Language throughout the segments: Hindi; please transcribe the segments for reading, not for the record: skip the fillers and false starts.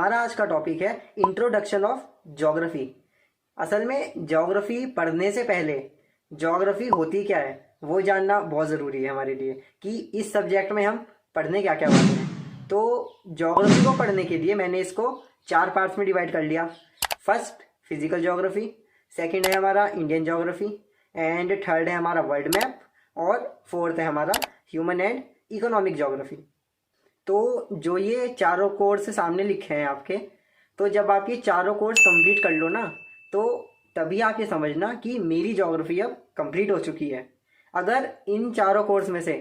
हमारा आज का टॉपिक है इंट्रोडक्शन ऑफ ज्योग्राफी। असल में ज्योग्राफी पढ़ने से पहले ज्योग्राफी होती क्या है वो जानना बहुत ज़रूरी है हमारे लिए कि इस सब्जेक्ट में हम पढ़ने क्या क्या वाले हैं। तो ज्योग्राफी को पढ़ने के लिए मैंने इसको 4 पार्ट्स में डिवाइड कर लिया। फर्स्ट फिजिकल ज्योग्राफी, सेकंड है हमारा इंडियन ज्योग्राफी, एंड थर्ड है हमारा वर्ल्ड मैप, और फोर्थ है हमारा ह्यूमन एंड इकोनॉमिक ज्योग्राफी। तो जो ये चारों कोर्स सामने लिखे हैं आपके, तो जब आप ये चारों कोर्स कंप्लीट कर लो ना, तो तभी आप ये समझना कि मेरी ज्योग्राफी अब कंप्लीट हो चुकी है। अगर इन चारों कोर्स में से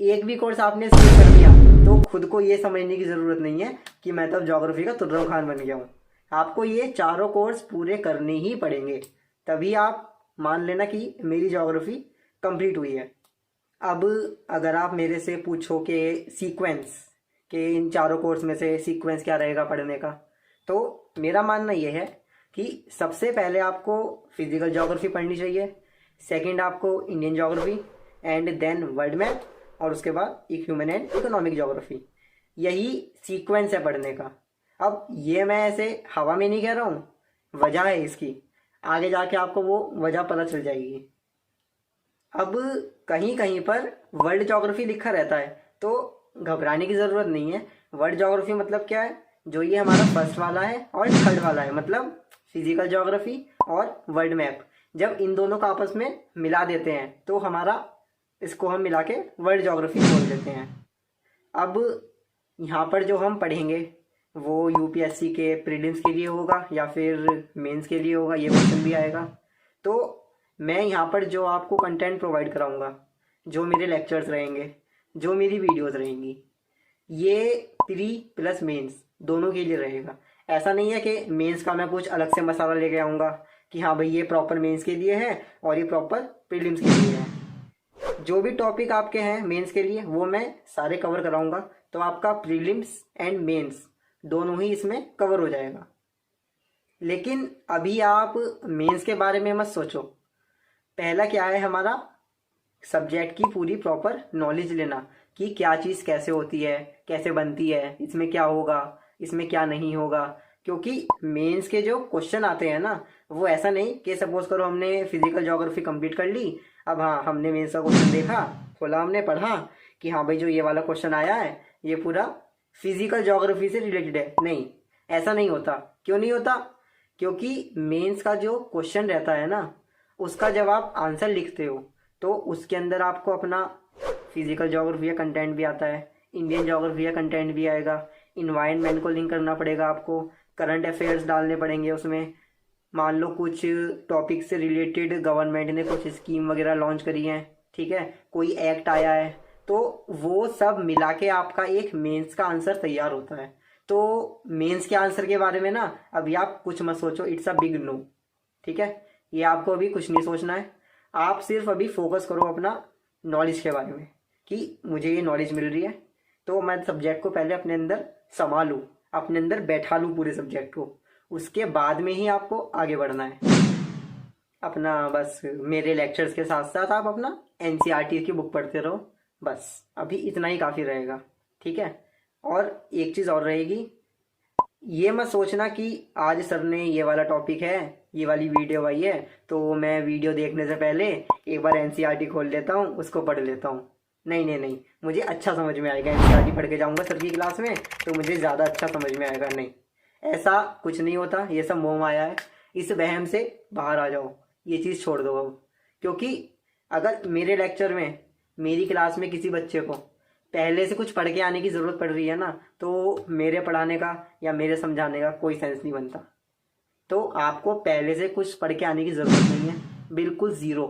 एक भी कोर्स आपने स्किप कर दिया तो खुद को ये समझने की ज़रूरत नहीं है कि मैं तो अब ज्योग्राफी का तुर्रों खान बन गया हूँ। आपको ये चारों कोर्स पूरे करने ही पड़ेंगे, तभी आप मान लेना कि मेरी ज्योग्राफी कंप्लीट हुई है। अब अगर आप मेरे से पूछो कि सीक्वेंस के इन चारों कोर्स में से सीक्वेंस क्या रहेगा पढ़ने का, तो मेरा मानना ये है कि सबसे पहले आपको फिजिकल ज्योग्राफी पढ़नी चाहिए, सेकंड आपको Indian geography, and then world map, और उसके बाद एक ह्यूमन एंड इकोनॉमिक ज्योग्राफी। यही सीक्वेंस है पढ़ने का। अब ये मैं ऐसे हवा में नहीं कह रहा हूँ, वजह है इसकी, आगे जाके आपको वो वजह पता चल जाएगी। अब कहीं कहीं पर वर्ल्ड ज्योग्राफी लिखा रहता है तो घबराने की ज़रूरत नहीं है। वर्ल्ड ज्योग्राफी मतलब क्या है, जो ये हमारा फर्स्ट वाला है और थर्ड वाला है, मतलब फिजिकल ज्योग्राफी और वर्ल्ड मैप, जब इन दोनों को आपस में मिला देते हैं तो हमारा इसको हम मिला के वर्ल्ड ज्योग्राफी बोल देते हैं। अब यहाँ पर जो हम पढ़ेंगे वो यूपीएससी के प्रीलिम्स के लिए होगा या फिर मेंस के लिए होगा, ये क्वेश्चन भी आएगा। तो मैं यहाँ पर जो आपको कंटेंट प्रोवाइड कराऊंगा, जो मेरे लेक्चर्स रहेंगे, जो मेरी वीडियोस रहेंगी, ये प्री प्लस मेंस दोनों के लिए रहेगा। ऐसा नहीं है कि मेंस का मैं कुछ अलग से मसाला लेके आऊँगा कि हाँ भाई ये प्रॉपर मेंस के लिए है और ये प्रॉपर प्रीलिम्स के लिए है। जो भी टॉपिक आपके हैं मेंस के लिए वो मैं सारे कवर कराऊंगा, तो आपका प्रीलिम्स एंड मेंस दोनों ही इसमें कवर हो जाएगा। लेकिन अभी आप मेंस के बारे में मत सोचो। पहला क्या है, हमारा सब्जेक्ट की पूरी प्रॉपर नॉलेज लेना कि क्या चीज़ कैसे होती है, कैसे बनती है, इसमें क्या होगा, इसमें क्या नहीं होगा। क्योंकि मेंस के जो क्वेश्चन आते हैं ना, वो ऐसा नहीं कि सपोज करो हमने फिजिकल ज्योग्राफी कंप्लीट कर ली, अब हाँ हमने मेंस का क्वेश्चन देखा, खोला, हमने पढ़ा कि हाँ भाई जो ये वाला क्वेश्चन आया है ये पूरा फिजिकल ज्योग्राफी से रिलेटेड है। नहीं, ऐसा नहीं होता। क्यों नहीं होता? क्योंकि मेंस का जो क्वेश्चन रहता है ना, उसका जब आप आंसर लिखते हो तो उसके अंदर आपको अपना फिजिकल ज्योग्राफी का कंटेंट भी आता है, इंडियन ज्योग्राफी का कंटेंट भी आएगा, इन्वायरमेंट को लिंक करना पड़ेगा आपको, करंट अफेयर्स डालने पड़ेंगे उसमें। मान लो कुछ टॉपिक से रिलेटेड गवर्नमेंट ने कुछ स्कीम वगैरह लॉन्च करी हैं, ठीक है, कोई एक्ट आया है, तो वो सब मिला के आपका एक मेंस का आंसर तैयार होता है। तो मेंस के आंसर के बारे में ना अभी आप कुछ मत सोचो, इट्स अ बिग नो, ठीक है। ये आपको अभी कुछ नहीं सोचना है, आप सिर्फ अभी फोकस करो अपना नॉलेज के बारे में कि मुझे ये नॉलेज मिल रही है, तो मैं सब्जेक्ट को पहले अपने अंदर संभालूँ, अपने अंदर बैठा लूँ पूरे सब्जेक्ट को, उसके बाद में ही आपको आगे बढ़ना है। अपना बस मेरे लेक्चर्स के साथ साथ आप अपना एनसीईआरटी की बुक पढ़ते रहो, बस अभी इतना ही काफ़ी रहेगा, ठीक है। और एक चीज़ और रहेगी, ये मत सोचना कि आज सर ने ये वाला टॉपिक है, ये वाली वीडियो आई है, तो मैं वीडियो देखने से पहले एक बार एनसीईआरटी खोल लेता हूँ, उसको पढ़ लेता हूँ। नहीं नहीं नहीं, मुझे अच्छा समझ में आएगा, एनसीईआरटी पढ़ के जाऊँगा सर की क्लास में तो मुझे ज़्यादा अच्छा समझ में आएगा। नहीं, ऐसा कुछ नहीं होता, ये सब मोह माया है। इस वहम से बाहर आ जाओ, ये चीज़ छोड़ दो अब। क्योंकि अगर मेरे लेक्चर में, मेरी क्लास में किसी बच्चे को पहले से कुछ पढ़ के आने की ज़रूरत पड़ रही है ना, तो मेरे पढ़ाने का या मेरे समझाने का कोई सेंस नहीं बनता। तो आपको पहले से कुछ पढ़ के आने की ज़रूरत नहीं है, बिल्कुल ज़ीरो।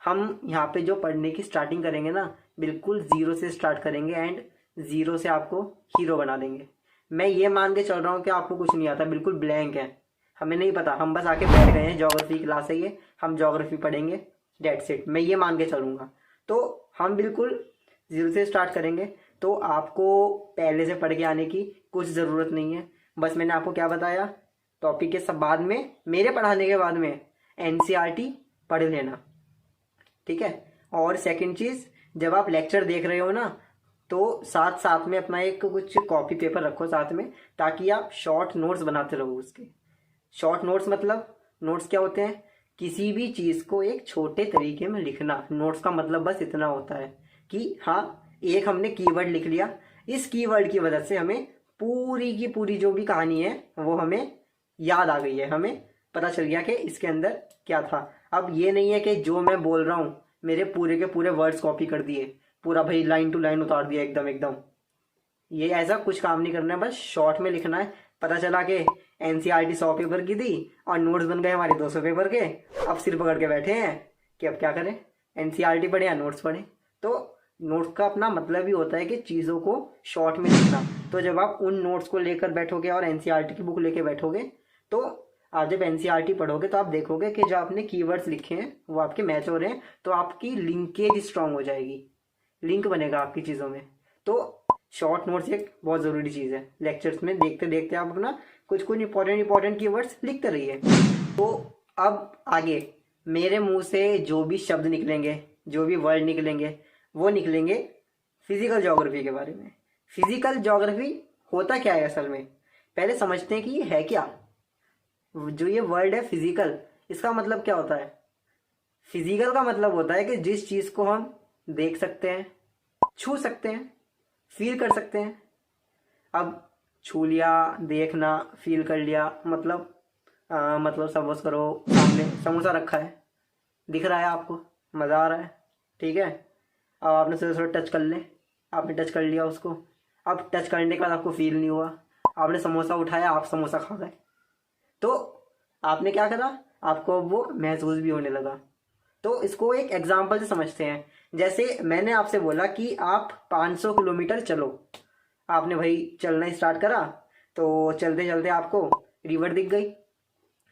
हम यहाँ पे जो पढ़ने की स्टार्टिंग करेंगे ना, बिल्कुल ज़ीरो से स्टार्ट करेंगे एंड ज़ीरो से आपको हीरो बना देंगे। मैं ये मान के चल रहा हूँ कि आपको कुछ नहीं आता, बिल्कुल ब्लैंक है, हमें नहीं पता, हम बस आके बैठ गए हैं, ज्योग्राफी क्लास है ये, हम ज्योग्राफी पढ़ेंगे, डेट्स इट, मैं ये मान के चलूँगा। तो हम बिल्कुल ज़ीरो से स्टार्ट करेंगे, तो आपको पहले से पढ़ के आने की कुछ ज़रूरत नहीं है। बस मैंने आपको क्या बताया, टॉपिक के सब बाद में, मेरे पढ़ाने के बाद में एनसीईआरटी पढ़ लेना, ठीक है। और सेकंड चीज़, जब आप लेक्चर देख रहे हो ना, तो साथ साथ में अपना एक कुछ कॉपी पेपर रखो साथ में, ताकि आप शॉर्ट नोट्स बनाते रहो उसके। शॉर्ट नोट्स मतलब, नोट्स क्या होते हैं? किसी भी चीज़ को एक छोटे तरीके में लिखना। नोट्स का मतलब बस इतना होता है कि हाँ, एक हमने कीवर्ड लिख लिया, इस कीवर्ड की वजह से हमें पूरी की पूरी जो भी कहानी है वो हमें याद आ गई है, हमें पता चल गया कि इसके अंदर क्या था। अब ये नहीं है कि जो मैं बोल रहा हूँ मेरे पूरे के पूरे वर्ड्स कॉपी कर दिए, पूरा भाई लाइन टू लाइन उतार दिया एकदम एकदम। ये ऐसा कुछ काम नहीं करना है, बस शॉर्ट में लिखना है। पता चला कि एनसीईआरटी 100 पेपर की थी और नोट्स बन गए हमारे 200 पेपर के। अब सिर पकड़ के बैठे हैं कि अब क्या करें, एनसीईआरटी पढ़े या नोट्स पढ़े। तो नोट्स का अपना मतलब ही होता है कि चीज़ों को शॉर्ट में लिखना। तो जब आप उन नोट्स को लेकर बैठोगे और एनसीईआरटी की बुक लेके बैठोगे, तो आप जब एनसीईआरटी पढ़ोगे तो आप देखोगे कि जो आपने कीवर्ड्स लिखे हैं वो आपके मैच हो रहे हैं, तो आपकी लिंकेज स्ट्रांग हो जाएगी, लिंक बनेगा आपकी चीज़ों में। तो शॉर्ट नोट्स एक बहुत ज़रूरी चीज़ है। लेक्चर्स में देखते देखते आप अपना कुछ कुछ इंपॉर्टेंट कीवर्ड्स लिखते रहिए। तो अब आगे मेरे मुंह से जो भी शब्द निकलेंगे, जो भी वर्ड निकलेंगे, वो निकलेंगे फिजिकल ज्योग्राफी के बारे में। फिजिकल ज्योग्राफी होता क्या है असल में, पहले समझते हैं कि ये है क्या। जो ये वर्ड है फिजिकल, इसका मतलब क्या होता है? फिजिकल का मतलब होता है कि जिस चीज़ को हम देख सकते हैं, छू सकते हैं, फील कर सकते हैं। अब छू लिया, देखना, फील कर लिया, मतलब सपोज करो सामने समोसा रखा है, दिख रहा है आपको, मज़ा आ रहा है, ठीक है। अब आपने थोड़ा थोड़ा टच कर ले, आपने टच कर लिया उसको। अब टच करने के बाद आपको फील नहीं हुआ, आपने समोसा उठाया, आप समोसा खा गए। तो आपने क्या करा, आपको वो महसूस भी होने लगा। तो इसको एक एग्जाम्पल से समझते हैं। जैसे मैंने आपसे बोला कि आप 500 किलोमीटर चलो, आपने भाई चलना स्टार्ट करा, तो चलते चलते आपको रिवर दिख गई,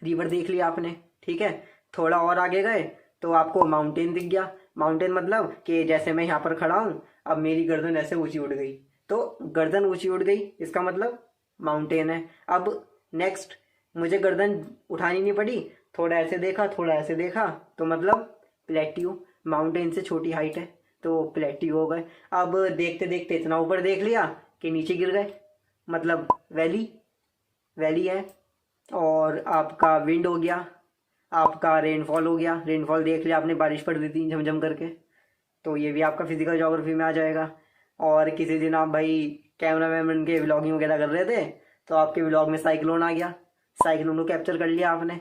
रिवर देख लिया आपने, ठीक है। थोड़ा और आगे गए तो आपको माउंटेन दिख गया। माउंटेन मतलब कि जैसे मैं यहाँ पर खड़ा हूँ, अब मेरी गर्दन ऐसे ऊंची उठ गई, तो गर्दन ऊंची उठ गई, इसका मतलब माउंटेन है। अब नेक्स्ट मुझे गर्दन उठानी नहीं पड़ी, थोड़ा ऐसे देखा, थोड़ा ऐसे देखा, तो मतलब प्लेट्यू, माउंटेन से छोटी हाइट है, तो प्लेट्यू हो गए। अब देखते देखते इतना ऊपर देख लिया कि नीचे गिर गए, मतलब वैली, वैली है। और आपका विंड हो गया, आपका रेनफॉल हो गया, रेनफॉल देख लिया आपने, बारिश पड़ रही थी झमझम करके, तो ये भी आपका फिजिकल ज्योग्राफी में आ जाएगा। और किसी दिन आप भाई कैमरा मैन के व्लॉगिंग वगैरह कर रहे थे, तो आपके व्लॉग में साइक्लोन आ गया, साइक्लोन को कैप्चर कर लिया आपने।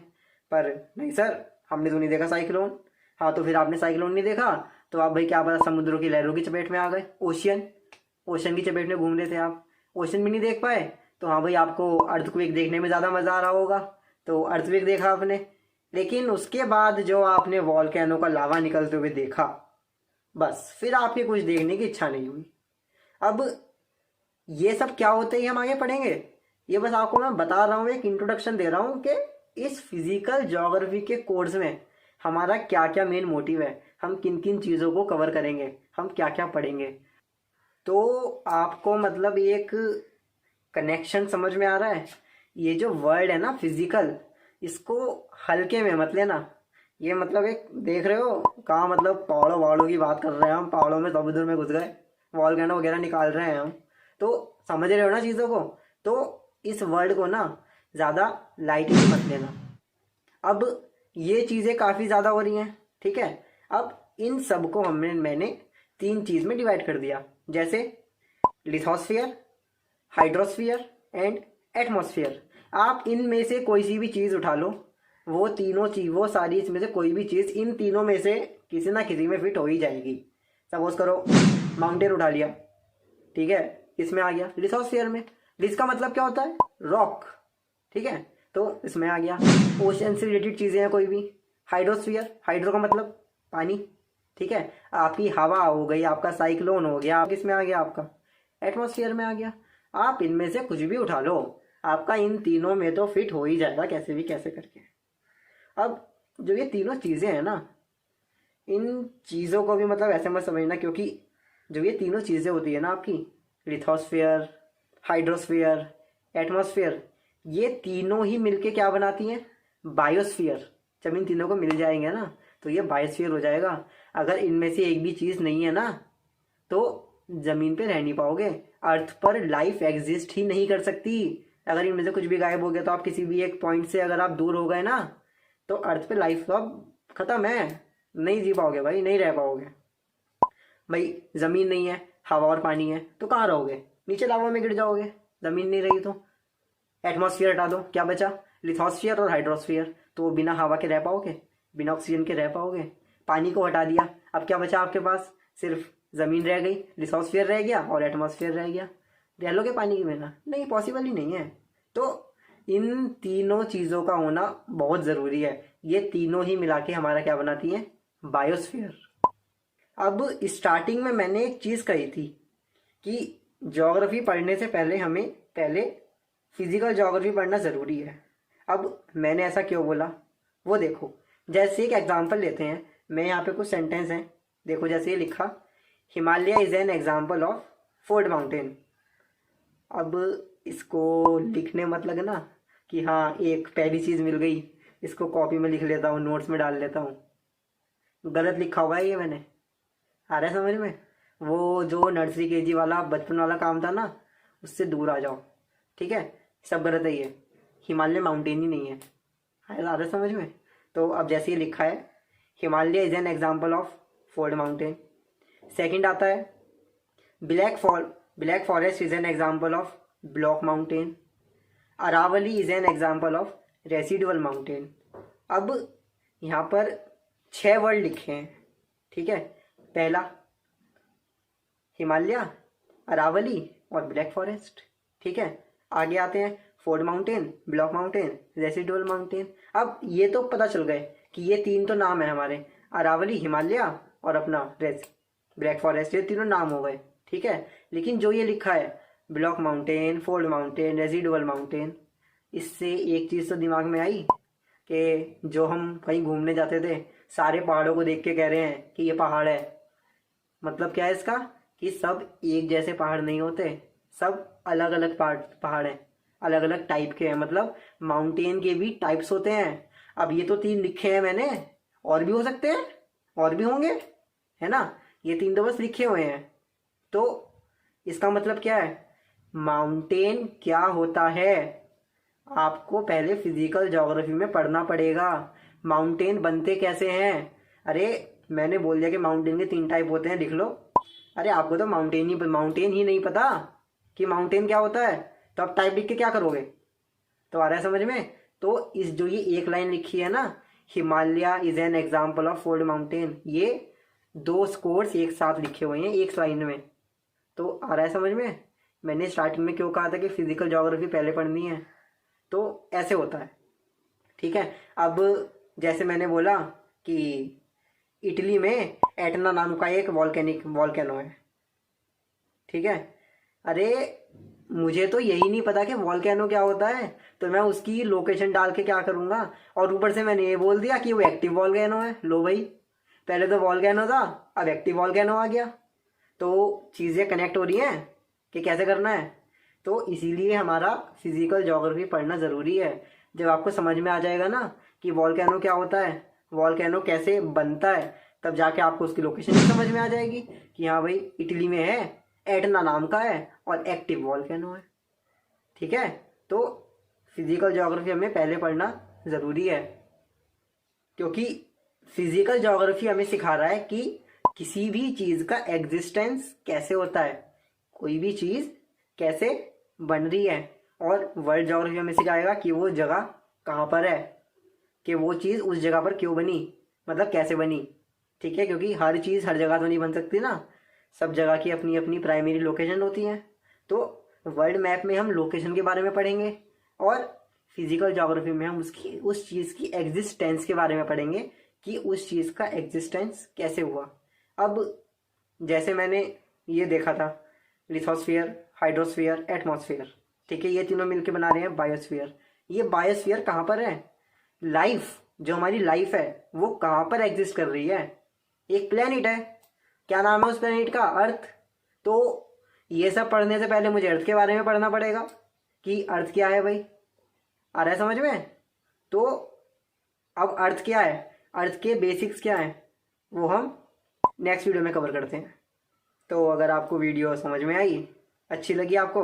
पर नहीं सर, हमने तो नहीं देखा साइक्लोन। हाँ, तो फिर आपने साइक्लोन नहीं देखा, तो आप भाई क्या पता समुद्रों की लहरों की चपेट में आ गए, ओशन की चपेट में घूम रहे थे आप, ओशन भी नहीं देख पाए। तो हाँ भाई, आपको अर्थक्वेक देखने में ज़्यादा मज़ा आ रहा होगा, तो अर्थक्वेक देखा आपने। लेकिन उसके बाद जो आपने वॉल्केनो का लावा निकलते हुए देखा, बस फिर आपके कुछ देखने की इच्छा नहीं हुई। अब ये सब क्या होते हैं हम आगे पढ़ेंगे, ये बस आपको मैं बता रहा हूँ, एक इंट्रोडक्शन दे रहा हूँ कि इस फिजिकल ज्योग्राफी के कोर्स में हमारा क्या क्या मेन मोटिव है, हम किन किन चीज़ों को कवर करेंगे, हम क्या क्या पढ़ेंगे। तो आपको मतलब एक कनेक्शन समझ में आ रहा है। ये जो वर्ड है ना फिजिकल, इसको हल्के में मत लेना। ये मतलब एक देख रहे हो कहाँ, मतलब पहाड़ों वहाड़ों की बात कर रहे हैं हम, पहाड़ों में समुद्र में घुस गए, वॉल्केनो वगैरह निकाल रहे हैं हम, तो समझ रहे हो ना चीज़ों को। तो इस वर्ड को ना ज़्यादा लाइटली मत लेना। अब ये चीज़ें काफ़ी ज़्यादा हो रही हैं, ठीक है। अब इन सब को मैंने 3 चीज़ में डिवाइड कर दिया, जैसे लिथोस्फीयर, हाइड्रोस्फीयर एंड एटमॉस्फेयर। आप इनमें से कोई सी भी चीज़ उठा लो, वो तीनों चीज़, वो सारी इसमें से कोई भी चीज़ इन तीनों में से किसी ना किसी में फिट हो ही जाएगी। सपोज करो माउंटेन उठा लिया, ठीक है, इसमें आ गया लिथोस्फीयर में। लिथ का मतलब क्या होता है? रॉक, ठीक है, तो इसमें आ गया। ओशन से रिलेटेड चीज़ें हैं कोई भी, हाइड्रोस्फीयर, हाइड्रो का मतलब पानी, ठीक है, आपकी हवा हो गई, आपका साइक्लोन हो गया, आप किसमें आ गया, आपका एटमॉस्फेयर में आ गया। आप इनमें से कुछ भी उठा लो, आपका इन तीनों में तो फिट हो ही जाएगा कैसे भी कैसे करके। अब जो ये तीनों चीज़ें हैं ना, इन चीज़ों को भी मतलब ऐसे मत समझना, क्योंकि जो ये तीनों चीज़ें होती है ना आपकी, लिथोस्फीयर, हाइड्रोस्फीयर, एटमॉस्फेयर, ये तीनों ही मिलके क्या बनाती हैं? बायोस्फीयर। जब इन तीनों को मिल जाएंगे ना तो ये बायोस्फीयर हो जाएगा। अगर इनमें से एक भी चीज़ नहीं है ना, तो ज़मीन पे रह नहीं पाओगे। अर्थ पर लाइफ एग्जिस्ट ही नहीं कर सकती। अगर इनमें से कुछ भी गायब हो गया तो आप किसी भी एक पॉइंट से अगर आप दूर हो गए ना, तो अर्थ पे लाइफ तो अब खत्म है, नहीं जी पाओगे भाई, नहीं रह पाओगे भाई। ज़मीन नहीं है, हवा और पानी है, तो कहाँ रहोगे? नीचे लावा में गिर जाओगे। ज़मीन नहीं रही तो एटमॉस्फेयर हटा दो, क्या बचा? लिथोस्फीयर और हाइड्रोस्फीयर। तो बिना हवा के रह पाओगे, बिना ऑक्सीजन के रह पाओगे? पानी को हटा दिया, अब क्या बचा आपके पास? सिर्फ ज़मीन रह गई, लिथोस्फीयर रह गया और एटमॉस्फेयर रह गया। रह लोगे पानी के बिना? नहीं, पॉसिबल ही नहीं है। तो इन तीनों चीज़ों का होना बहुत ज़रूरी है। ये तीनों ही मिला के हमारा क्या बनाती हैं? बायोस्फीयर। अब स्टार्टिंग में मैंने एक चीज़ कही थी कि ज्योग्राफी पढ़ने से पहले हमें पहले फिजिकल ज्योग्राफी पढ़ना ज़रूरी है। अब मैंने ऐसा क्यों बोला वो देखो। जैसे एक एग्जांपल लेते हैं, मैं यहाँ पे कुछ सेंटेंस हैं, देखो जैसे ये लिखा, Himalaya is an example of fold mountain. अब इसको लिखने मत लगना कि हाँ एक पहली चीज़ मिल गई, इसको कॉपी में लिख लेता हूँ, नोट्स में डाल लेता हूँ। गलत लिखा हुआ है ये मैंने, आ रहा है समझ में? वो जो नर्सरी केजी वाला बचपन वाला काम था ना, उससे दूर आ जाओ, ठीक है? सब गलत है ये, हिमालय माउंटेन ही नहीं है। आ रहा है समझ में? तो अब जैसे ये लिखा है, Himalaya is an example of fold mountain. Second आता है, Black Forest is an example of block mountain. Aravali is an example of residual mountain. अब यहाँ पर 6 वर्ड लिखे हैं, ठीक है? पहला हिमालय, अरावली और ब्लैक फॉरेस्ट, ठीक है? आगे आते हैं Ford mountain, block mountain, residual mountain. अब ये तो पता चल गए कि ये 3 तो नाम है हमारे, अरावली, हिमालय और अपना ब्लैक फॉरेस्ट, ये तीनों नाम हो गए, ठीक है? लेकिन जो ये लिखा है block mountain, Ford mountain, residual mountain, इससे एक चीज़ तो दिमाग में आई कि जो हम कहीं घूमने जाते थे, सारे पहाड़ों को देख के कह रहे हैं कि ये पहाड़ है। मतलब क्या है इसका? कि सब एक जैसे पहाड़ नहीं होते, सब अलग अलग पहाड़ हैं, अलग अलग टाइप के हैं। मतलब माउंटेन के भी टाइप्स होते हैं। अब ये तो 3 लिखे हैं मैंने, और भी हो सकते हैं, और भी होंगे, है ना? ये 3 तो बस लिखे हुए हैं। तो इसका मतलब क्या है? माउंटेन क्या होता है आपको पहले फिजिकल ज्योग्राफी में पढ़ना पड़ेगा। माउंटेन बनते कैसे हैं? अरे मैंने बोल दिया कि माउंटेन के 3 टाइप होते हैं, लिख लो। अरे आपको तो माउंटेन ही नहीं पता कि माउंटेन क्या होता है, तो आप टाइप लिख के क्या करोगे? तो आ रहा है समझ में? तो इस जो ये एक लाइन लिखी है ना, Himalaya is an example of fold mountain, ये 2 स्कोर्स एक साथ लिखे हुए हैं एक लाइन में। तो आ रहा है समझ में? मैंने स्टार्टिंग में क्यों कहा था कि फिजिकल ज्योग्राफी पहले पढ़नी है? तो ऐसे होता है, ठीक है? अब जैसे मैंने बोला कि इटली में एटना नाम का एक वॉल्केनो है, ठीक है? अरे मुझे तो यही नहीं पता कि वॉल्केनो क्या होता है, तो मैं उसकी लोकेशन डाल के क्या करूंगा? और ऊपर से मैंने ये बोल दिया कि वो एक्टिव वॉल्केनो है। लो भाई, पहले तो वॉल्केनो था, अब एक्टिव वॉल्केनो आ गया। तो चीज़ें कनेक्ट हो रही हैं कि कैसे करना है। तो इसीलिए हमारा फिजिकल ज्योग्राफी पढ़ना ज़रूरी है। जब आपको समझ में आ जाएगा ना कि वॉल्केनो क्या होता है, वॉल्केनो कैसे बनता है, तब जाके आपको उसकी लोकेशन भी समझ में आ जाएगी कि हाँ भाई इटली में है, एटना नाम का है और एक्टिव वॉल्केनो है, ठीक है? तो फिजिकल ज्योग्राफी हमें पहले पढ़ना ज़रूरी है, क्योंकि फिजिकल ज्योग्राफी हमें सिखा रहा है कि किसी भी चीज़ का एग्जिस्टेंस कैसे होता है, कोई भी चीज़ कैसे बन रही है। और वर्ल्ड ज्योग्राफी हमें सिखाएगा कि वो जगह कहाँ पर है, कि वो चीज़ उस जगह पर क्यों बनी, मतलब कैसे बनी, ठीक है? क्योंकि हर चीज़ हर जगह तो नहीं बन सकती ना, सब जगह की अपनी अपनी प्राइमरी लोकेशन होती हैं। तो वर्ल्ड मैप में हम लोकेशन के बारे में पढ़ेंगे और फिजिकल ज्योग्राफी में हम उसकी उस चीज़ की एग्जिस्टेंस के बारे में पढ़ेंगे कि उस चीज़ का एग्जिस्टेंस कैसे हुआ। अब जैसे मैंने ये देखा था, लिथोस्फीयर, हाइड्रोस्फीयर, एटमॉस्फेयर, ठीक है? ये तीनों मिलके बना रहे हैं बायोस्फीयर। ये बायोस्फीयर कहाँ पर है? लाइफ, जो हमारी लाइफ है वो कहाँ पर एग्जिस्ट कर रही है? एक प्लेनेट है, क्या नाम है उस प्लेनेट का? अर्थ। तो ये सब पढ़ने से पहले मुझे अर्थ के बारे में पढ़ना पड़ेगा कि अर्थ क्या है भाई। आ रहा है समझ में? तो अब अर्थ क्या है, अर्थ के बेसिक्स क्या है, वो हम नेक्स्ट वीडियो में कवर करते हैं। तो अगर आपको वीडियो समझ में आई, अच्छी लगी आपको,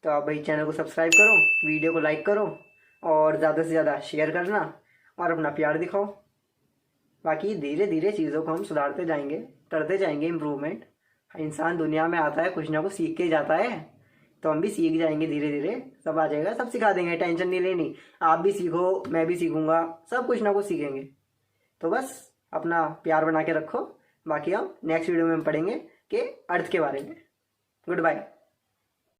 तो आप भाई चैनल को सब्सक्राइब करो, वीडियो को लाइक करो और ज़्यादा से ज़्यादा शेयर करना और अपना प्यार दिखाओ। बाकी धीरे धीरे चीज़ों को हम सुधारते जाएंगे, करते जाएंगे इम्प्रूवमेंट। इंसान दुनिया में आता है कुछ ना कुछ सीख के जाता है, तो हम भी सीख जाएंगे धीरे धीरे, सब आ जाएगा, सब सिखा देंगे, टेंशन नहीं लेनी। आप भी सीखो, मैं भी सीखूंगा, सब कुछ ना कुछ सीखेंगे। तो बस अपना प्यार बना के रखो। बाकी हम नेक्स्ट वीडियो में पढ़ेंगे कि अर्थ के बारे में। Good bye.